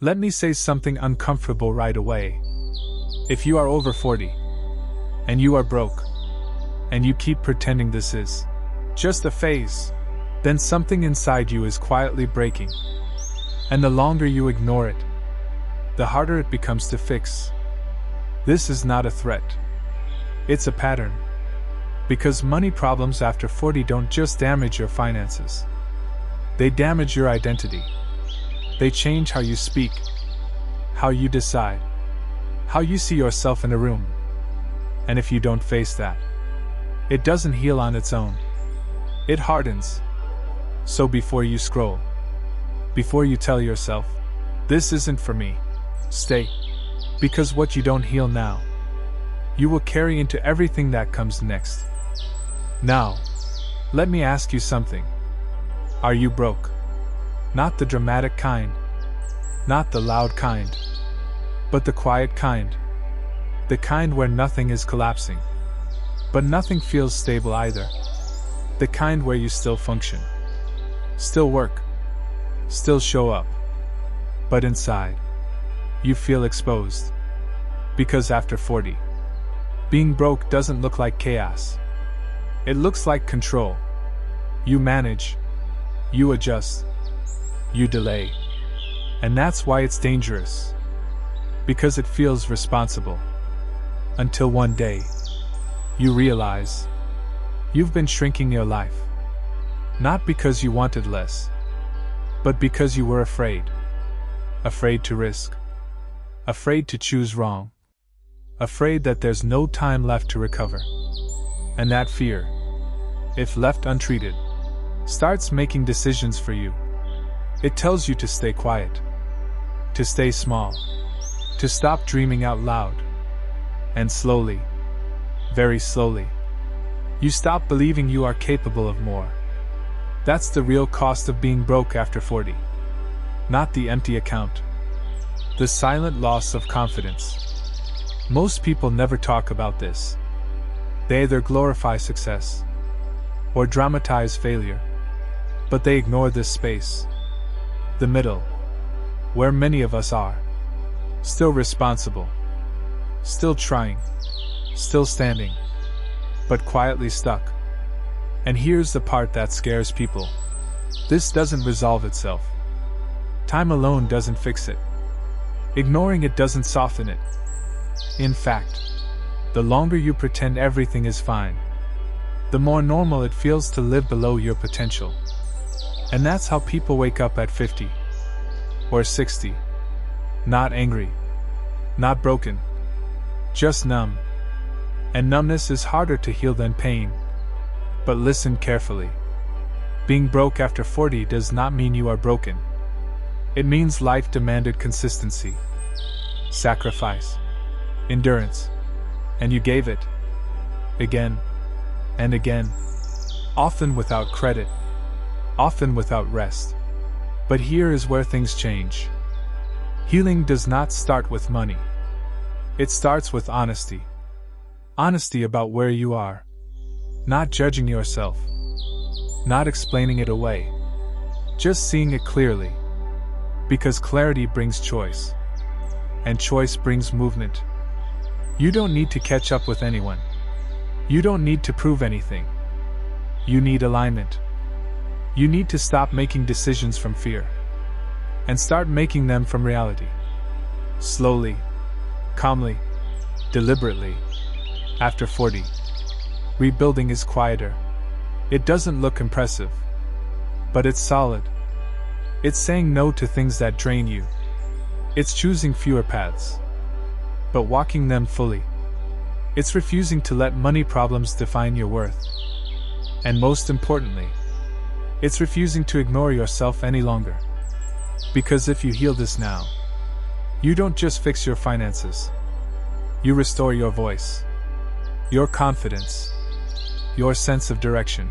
Let me say something uncomfortable right away. If you are over 40, and you are broke, and you keep pretending this is just a phase, then something inside you is quietly breaking. And the longer you ignore it, the harder it becomes to fix. This is not a threat. It's a pattern. Because money problems after 40 don't just damage your finances. They damage your identity. They change how you speak, how you decide, how you see yourself in a room. And if you don't face that, it doesn't heal on its own. It hardens. So before you scroll, before you tell yourself, this isn't for me, stay. Because what you don't heal now, you will carry into everything that comes next. Now, let me ask you something. Are you broke? Not the dramatic kind, not the loud kind, but the quiet kind. The kind where nothing is collapsing, but nothing feels stable either. The kind where you still function, still work, still show up, but inside, you feel exposed. Because after 40, being broke doesn't look like chaos. It looks like control. You manage, you adjust, you delay. And that's why it's dangerous. Because it feels responsible. Until one day, you realize you've been shrinking your life. Not because you wanted less, but because you were afraid. Afraid to risk. Afraid to choose wrong. Afraid that there's no time left to recover. And that fear, if left untreated, starts making decisions for you. It tells you to stay quiet, to stay small, to stop dreaming out loud. And slowly, very slowly, you stop believing you are capable of more. That's the real cost of being broke after 40. Not the empty account. The silent loss of confidence. Most people never talk about this. They either glorify success or dramatize failure, but they ignore this space, the middle, where many of us are. Still responsible, still trying, still standing, but quietly stuck. And here's the part that scares people. This doesn't resolve itself. Time alone doesn't fix it. Ignoring it doesn't soften it. In fact, the longer you pretend everything is fine, the more normal it feels to live below your potential. And that's how people wake up at 50 or 60. Not angry, not broken, just numb. And numbness is harder to heal than pain. But listen carefully. Being broke after 40 does not mean you are broken. It means life demanded consistency, sacrifice, endurance, and you gave it. Again and again. Often without credit, often without rest. But here is where things change. Healing does not start with money. It starts with honesty. Honesty about where you are. Not judging yourself. Not explaining it away. Just seeing it clearly. Because clarity brings choice. And choice brings movement. You don't need to catch up with anyone. You don't need to prove anything. You need alignment. You need to stop making decisions from fear. And start making them from reality. Slowly, calmly, deliberately. After 40, rebuilding is quieter. It doesn't look impressive. But it's solid. It's saying no to things that drain you. It's choosing fewer paths, but walking them fully. It's refusing to let money problems define your worth. And most importantly, it's refusing to ignore yourself any longer. Because if you heal this now, you don't just fix your finances. You restore your voice, your confidence, your sense of direction.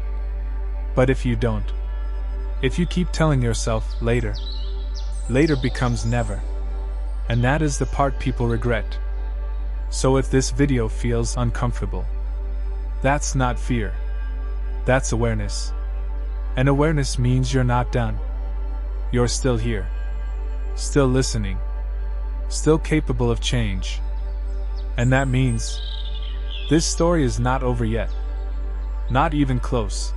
But if you don't, if you keep telling yourself later, later becomes never. And that is the part people regret. So if this video feels uncomfortable, that's not fear. That's awareness. And awareness means you're not done. You're still here. still listening, still capable of change. And that means this story is not over yet. Not even close.